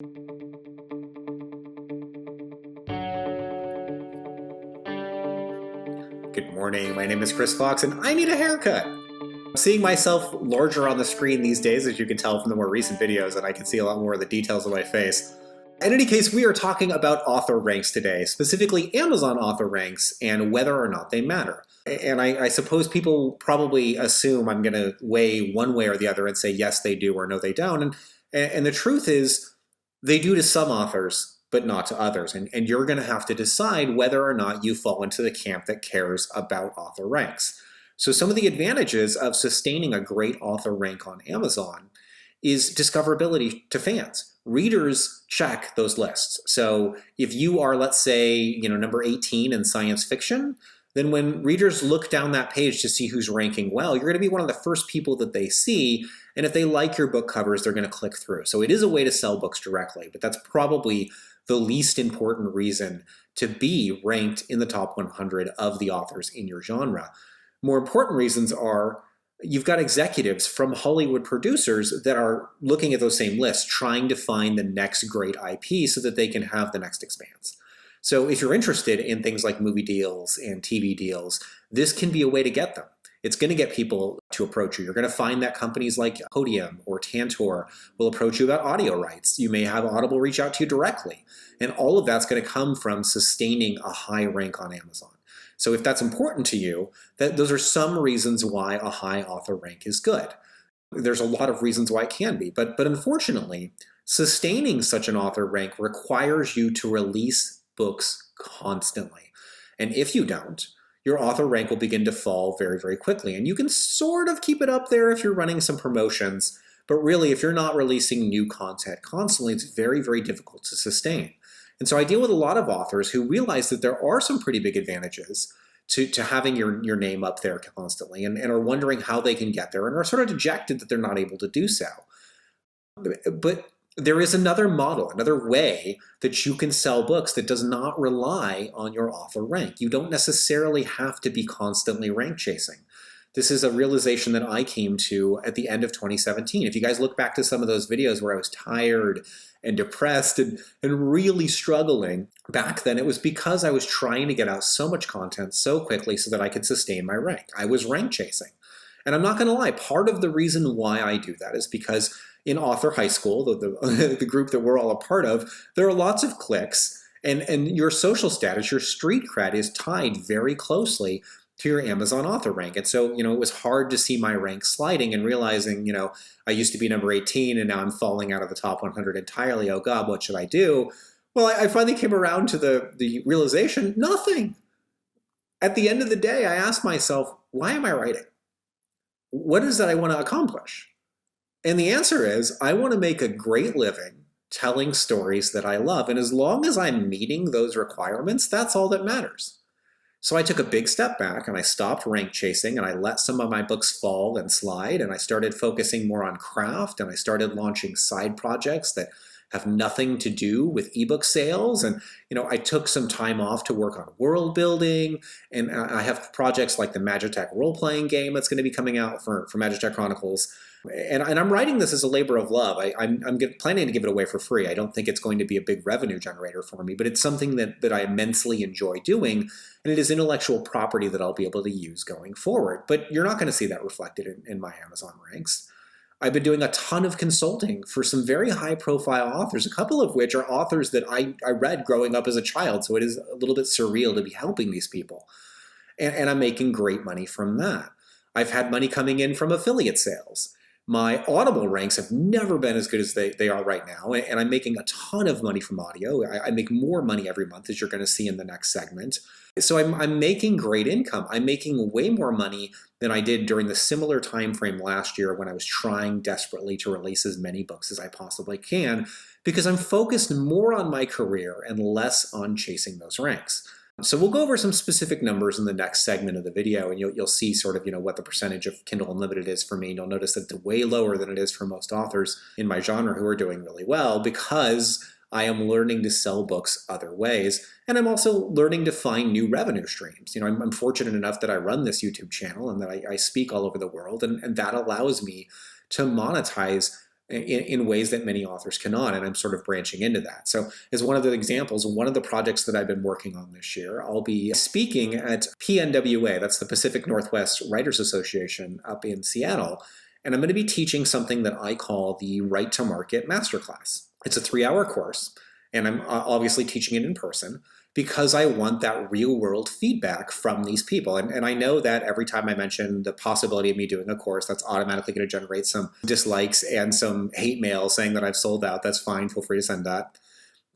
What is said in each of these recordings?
Good morning, my name is Chris Fox and I need a haircut. I'm seeing myself larger on the screen these days, as you can tell from the more recent videos, and I can see a lot more of the details of my face. In any case, we are talking about author ranks today, specifically Amazon author ranks and whether or not they matter. And I suppose people probably assume I'm going to weigh one way or the other and say yes they do or no they don't. And the truth is, they do to some authors, but not to others. And you're going to have to decide whether or not you fall into the camp that cares about author ranks. So some of the advantages of sustaining a great author rank on Amazon is discoverability to fans. Readers check those lists. So if you are, let's say, number 18 in science fiction, then when readers look down that page to see who's ranking well, you're going to be one of the first people that they see. And if they like your book covers, they're going to click through. So it is a way to sell books directly, but that's probably the least important reason to be ranked in the top 100 of the authors in your genre. More important reasons are you've got executives from Hollywood producers that are looking at those same lists, trying to find the next great IP so that they can have the next Expanse. So if you're interested in things like movie deals and TV deals, this can be a way to get them. It's going to get people to approach you. You're going to find that companies like Podium or Tantor will approach you about audio rights. You may have Audible reach out to you directly. And all of that's going to come from sustaining a high rank on Amazon. So if that's important to you, those are some reasons why a high author rank is good. There's a lot of reasons why it can be, but unfortunately, sustaining such an author rank requires you to release books constantly. And if you don't, your author rank will begin to fall very, very quickly. And you can sort of keep it up there if you're running some promotions, but really, if you're not releasing new content constantly, it's very, very difficult to sustain. And so I deal with a lot of authors who realize that there are some pretty big advantages to having your name up there constantly and are wondering how they can get there and are sort of dejected that they're not able to do so. But there is another model, another way that you can sell books that does not rely on your author rank. You don't necessarily have to be constantly rank chasing. This is a realization that I came to at the end of 2017. If you guys look back to some of those videos where I was tired and depressed and really struggling, back then it was because I was trying to get out so much content so quickly so that I could sustain my rank. I was rank chasing. And I'm not going to lie, part of the reason why I do that is because in Author High School, the group that we're all a part of, there are lots of cliques, and your social status, your street cred is tied very closely to your Amazon author rank. And so, it was hard to see my rank sliding and realizing, I used to be number 18 and now I'm falling out of the top 100 entirely. Oh God, what should I do? Well, I finally came around to the realization, nothing. At the end of the day, I asked myself, why am I writing? What is that I want to accomplish? And the answer is, I want to make a great living telling stories that I love. And as long as I'm meeting those requirements, that's all that matters. So I took a big step back and I stopped rank chasing and I let some of my books fall and slide, and I started focusing more on craft, and I started launching side projects that have nothing to do with ebook sales. And I took some time off to work on world building, and I have projects like the Magitech role-playing game that's going to be coming out for Magitech Chronicles. And I'm writing this as a labor of love. I'm planning to give it away for free. I don't think it's going to be a big revenue generator for me, but it's something that I immensely enjoy doing, and it is intellectual property that I'll be able to use going forward. But you're not going to see that reflected in my Amazon ranks. I've been doing a ton of consulting for some very high-profile authors, a couple of which are authors that I read growing up as a child, so it is a little bit surreal to be helping these people. And I'm making great money from that. I've had money coming in from affiliate sales. My Audible ranks have never been as good as they are right now, and I'm making a ton of money from audio. I make more money every month, as you're going to see in the next segment. So I'm making great income. I'm making way more money than I did during the similar time frame last year when I was trying desperately to release as many books as I possibly can, because I'm focused more on my career and less on chasing those ranks. So we'll go over some specific numbers in the next segment of the video, and you'll see sort of what the percentage of Kindle Unlimited is for me. And you'll notice that it's way lower than it is for most authors in my genre who are doing really well, because I am learning to sell books other ways, and I'm also learning to find new revenue streams. I'm fortunate enough that I run this YouTube channel and that I speak all over the world, and that allows me to monetize in ways that many authors cannot, and I'm sort of branching into that. So as one of the examples, one of the projects that I've been working on this year, I'll be speaking at PNWA, that's the Pacific Northwest Writers Association up in Seattle, and I'm going to be teaching something that I call the Write to Market Masterclass. It's a 3-hour course, and I'm obviously teaching it in person because I want that real-world feedback from these people. And I know that every time I mention the possibility of me doing a course, that's automatically going to generate some dislikes and some hate mail saying that I've sold out. That's fine. Feel free to send that.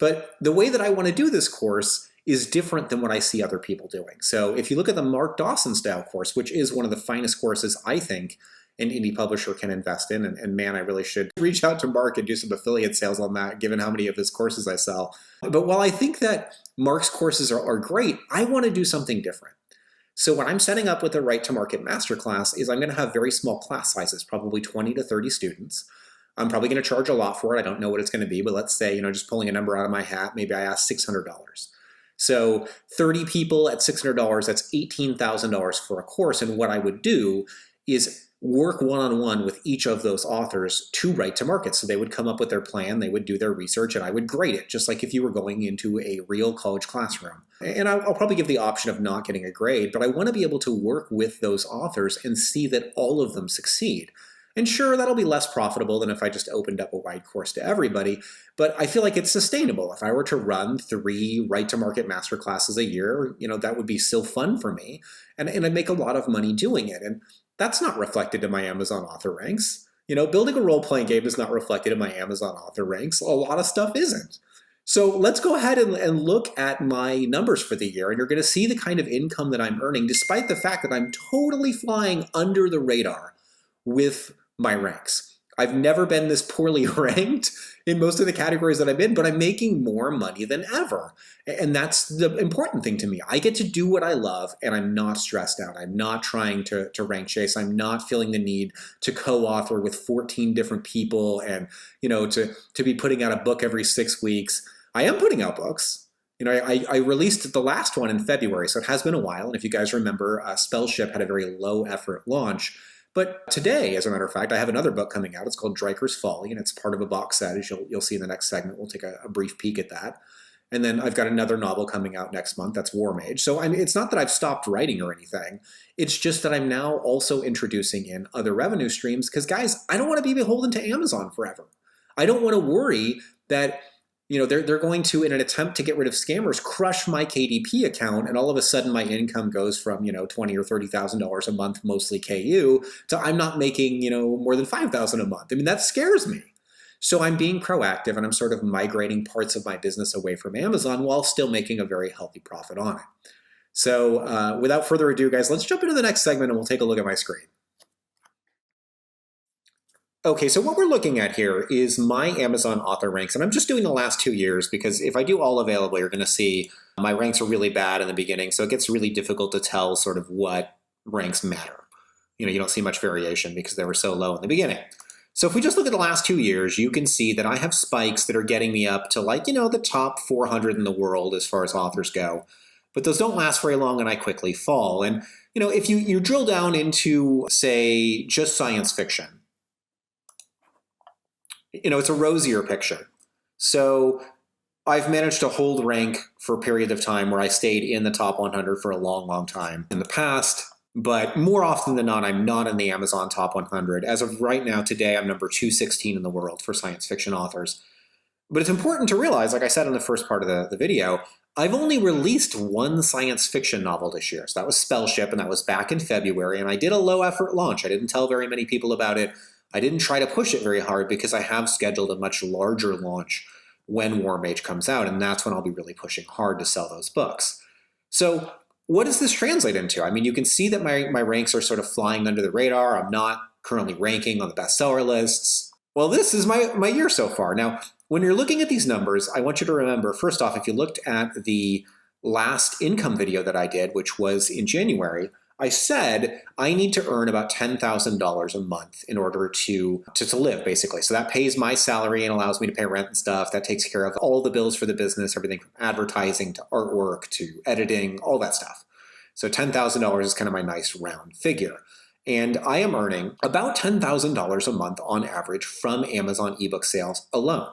But the way that I want to do this course is different than what I see other people doing. So if you look at the Mark Dawson style course, which is one of the finest courses I think an indie publisher can invest in, and man, I really should reach out to Mark and do some affiliate sales on that, given how many of his courses I sell. But while I think that Mark's courses are great, I want to do something different. So what I'm setting up with the Write to Market Masterclass is I'm going to have very small class sizes, probably 20 to 30 students. I'm probably going to charge a lot for it. I don't know what it's going to be, but let's say, just pulling a number out of my hat, maybe I ask $600. So 30 people at $600, that's $18,000 for a course. And what I would do is work one-on-one with each of those authors to write to market. So they would come up with their plan, they would do their research, and I would grade it, just like if you were going into a real college classroom. And I'll probably give the option of not getting a grade, but I want to be able to work with those authors and see that all of them succeed. And sure, that'll be less profitable than if I just opened up a wide course to everybody, but I feel like it's sustainable. If I were to run 3 Write-to-Market masterclasses a year, that would be still fun for me, and I'd make a lot of money doing it. And that's not reflected in my Amazon author ranks. Building a role-playing game is not reflected in my Amazon author ranks. A lot of stuff isn't. So let's go ahead and look at my numbers for the year, and you're going to see the kind of income that I'm earning, despite the fact that I'm totally flying under the radar with my ranks. I've never been this poorly ranked in most of the categories that I'm in, but I'm making more money than ever. And that's the important thing to me. I get to do what I love, and I'm not stressed out. I'm not trying to rank chase. I'm not feeling the need to co-author with 14 different people and, to be putting out a book every 6 weeks. I am putting out books. I released the last one in February, so it has been a while. And if you guys remember, Spellship had a very low effort launch. But today, as a matter of fact, I have another book coming out. It's called Dryker's Folly, and it's part of a box set, as you'll see in the next segment. We'll take a brief peek at that. And then I've got another novel coming out next month. That's War Mage. So it's not that I've stopped writing or anything. It's just that I'm now also introducing in other revenue streams because, guys, I don't want to be beholden to Amazon forever. I don't want to worry that they're going to, in an attempt to get rid of scammers, crush my KDP account, and all of a sudden my income goes from $20,000 or $30,000 a month, mostly KU, to I'm not making more than $5,000 a month. I mean, that scares me. So I'm being proactive, and I'm sort of migrating parts of my business away from Amazon while still making a very healthy profit on it. So without further ado, guys, let's jump into the next segment and we'll take a look at my screen. Okay, so what we're looking at here is my Amazon author ranks, and I'm just doing the last 2 years because if I do all available, you're going to see my ranks are really bad in the beginning, so it gets really difficult to tell sort of what ranks matter. You don't see much variation because they were so low in the beginning. So if we just look at the last 2 years, you can see that I have spikes that are getting me up to the top 400 in the world as far as authors go. But those don't last very long and I quickly fall. And if you drill down into, say, just science fiction, it's a rosier picture. So I've managed to hold rank for a period of time where I stayed in the top 100 for a long, long time in the past. But more often than not, I'm not in the Amazon top 100. As of right now, today, I'm number 216 in the world for science fiction authors. But it's important to realize, like I said in the first part of the video, I've only released 1 science fiction novel this year. So that was Spellship, and that was back in February. And I did a low-effort launch. I didn't tell very many people about it. I didn't try to push it very hard because I have scheduled a much larger launch when War Mage comes out, and that's when I'll be really pushing hard to sell those books. So what does this translate into? I mean, you can see that my ranks are sort of flying under the radar. I'm not currently ranking on the bestseller lists. Well, this is my year so far. Now, when you're looking at these numbers, I want you to remember, first off, if you looked at the last income video that I did, which was in January, I said I need to earn about $10,000 a month in order to live, basically. So that pays my salary and allows me to pay rent and stuff. That takes care of all the bills for the business, everything from advertising to artwork to editing, all that stuff. So $10,000 is kind of my nice round figure. And I am earning about $10,000 a month on average from Amazon ebook sales alone.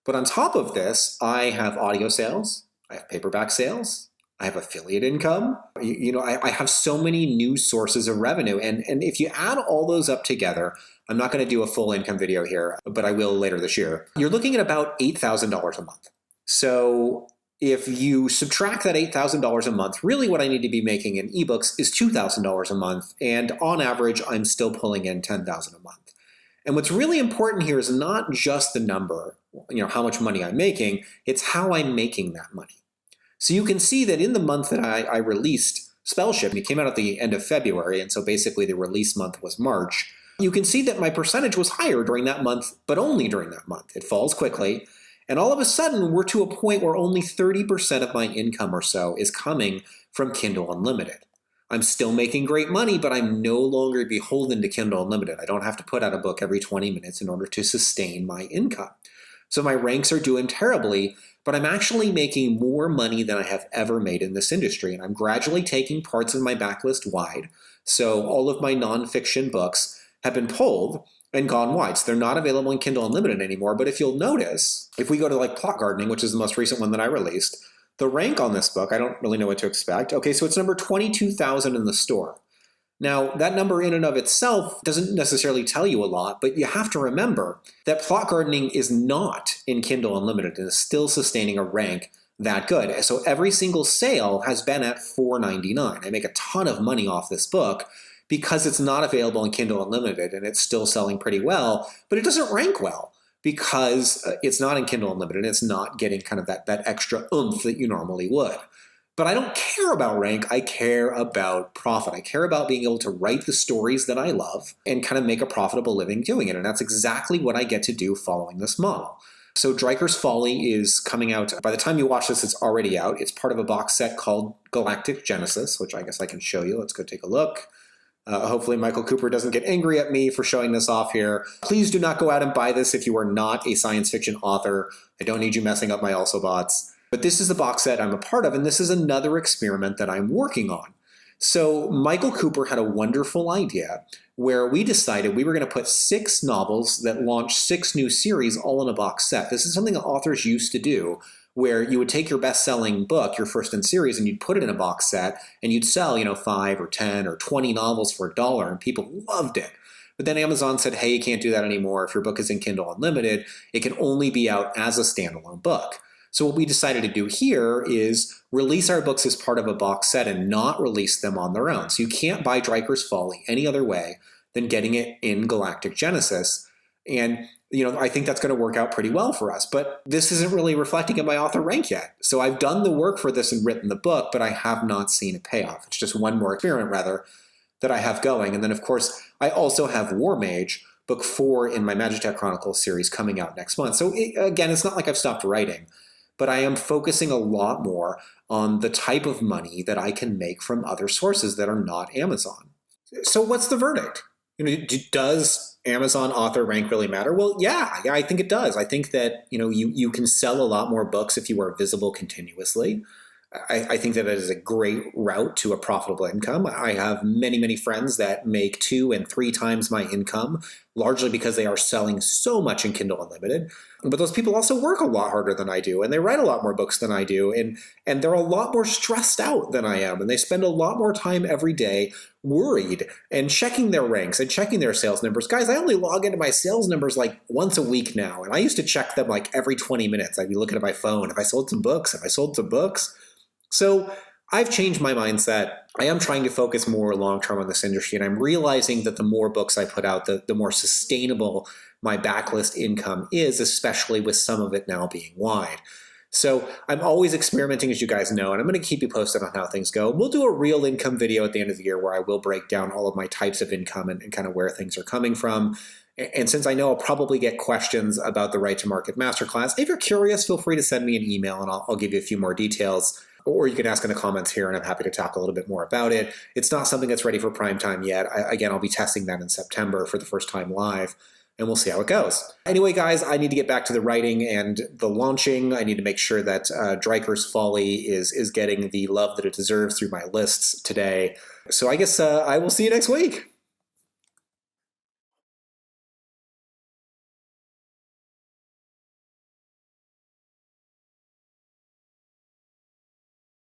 But on top of this, I have audio sales, I have paperback sales, I have affiliate income. I have so many new sources of revenue. And if you add all those up together, I'm not going to do a full income video here, but I will later this year. You're looking at about $8,000 a month. So if you subtract that $8,000 a month, really what I need to be making in ebooks is $2,000 a month. And on average, I'm still pulling in $10,000 a month. And what's really important here is not just the number, how much money I'm making, it's how I'm making that money. So you can see that in the month that I released Spellship, it came out at the end of February, and so basically the release month was March, you can see that my percentage was higher during that month, but only during that month. It falls quickly, and all of a sudden we're to a point where only 30% of my income or so is coming from Kindle Unlimited. I'm still making great money, but I'm no longer beholden to Kindle Unlimited. I don't have to put out a book every 20 minutes in order to sustain my income. So my ranks are doing terribly, but I'm actually making more money than I have ever made in this industry, and I'm gradually taking parts of my backlist wide. So all of my nonfiction books have been pulled and gone wide. So they're not available in Kindle Unlimited anymore, but if you'll notice, if we go to like Plot Gardening, which is the most recent one that I released, the rank on this book, I don't really know what to expect. Okay, so it's number 22,000 in the store. Now, that number in and of itself doesn't necessarily tell you a lot, but you have to remember that Plot Gardening is not in Kindle Unlimited and is still sustaining a rank that good. So every single sale has been at $4.99. I make a ton of money off this book because it's not available in Kindle Unlimited and it's still selling pretty well, but it doesn't rank well because it's not in Kindle Unlimited and it's not getting kind of that extra oomph that you normally would. But I don't care about rank, I care about profit. I care about being able to write the stories that I love and kind of make a profitable living doing it. And that's exactly what I get to do following this model. So Dryker's Folly is coming out. By the time you watch this, it's already out. It's part of a box set called Galactic Genesis, which I guess I can show you. Let's go take a look. Hopefully Michael Cooper doesn't get angry at me for showing this off here. Please do not go out and buy this if you are not a science fiction author. I don't need you messing up my also bots. But this is the box set I'm a part of, and this is another experiment that I'm working on. So Michael Cooper had a wonderful idea where we decided we were going to put 6 novels that launched 6 new series all in a box set. This is something that authors used to do, where you would take your best-selling book, your first in series, and you'd put it in a box set, and you'd sell, 5 or 10 or 20 novels for $1, and people loved it. But then Amazon said, hey, you can't do that anymore. If your book is in Kindle Unlimited, it can only be out as a standalone book. So what we decided to do here is release our books as part of a box set and not release them on their own. So you can't buy Dryker's Folly any other way than getting it in Galactic Genesis. And I think that's going to work out pretty well for us. But this isn't really reflecting in my author rank yet. So I've done the work for this and written the book, but I have not seen a payoff. It's just one more experiment, rather, that I have going. And then, of course, I also have War Mage, book 4 in my Magitech Chronicles series coming out next month. So again, it's not like I've stopped writing. But I am focusing a lot more on the type of money that I can make from other sources that are not Amazon. So what's the verdict? Does Amazon author rank really matter? Well, yeah, I think it does. I think that you can sell a lot more books if you are visible continuously. I think that it is a great route to a profitable income. I have many, many friends that make 2 and 3 times my income, largely because they are selling so much in Kindle Unlimited. But those people also work a lot harder than I do, and they write a lot more books than I do, and they're a lot more stressed out than I am, and they spend a lot more time every day worried and checking their ranks and checking their sales numbers. Guys, I only log into my sales numbers like once a week now, and I used to check them like every 20 minutes. I'd be looking at my phone. Have I sold some books? Have I sold some books? So I've changed my mindset. I am trying to focus more long-term on this industry, and I'm realizing that the more books I put out, the more sustainable my backlist income is, especially with some of it now being wide. So I'm always experimenting, as you guys know, and I'm going to keep you posted on how things go. We'll do a real income video at the end of the year where I will break down all of my types of income and kind of where things are coming from. And since I know I'll probably get questions about the Right to Market Masterclass, if you're curious, feel free to send me an email and I'll give you a few more details. Or you can ask in the comments here, and I'm happy to talk a little bit more about it. It's not something that's ready for prime time yet. Again, I'll be testing that in September for the first time live, and we'll see how it goes. Anyway, guys, I need to get back to the writing and the launching. I need to make sure that Dryker's Folly is getting the love that it deserves through my lists today. So I guess I will see you next week.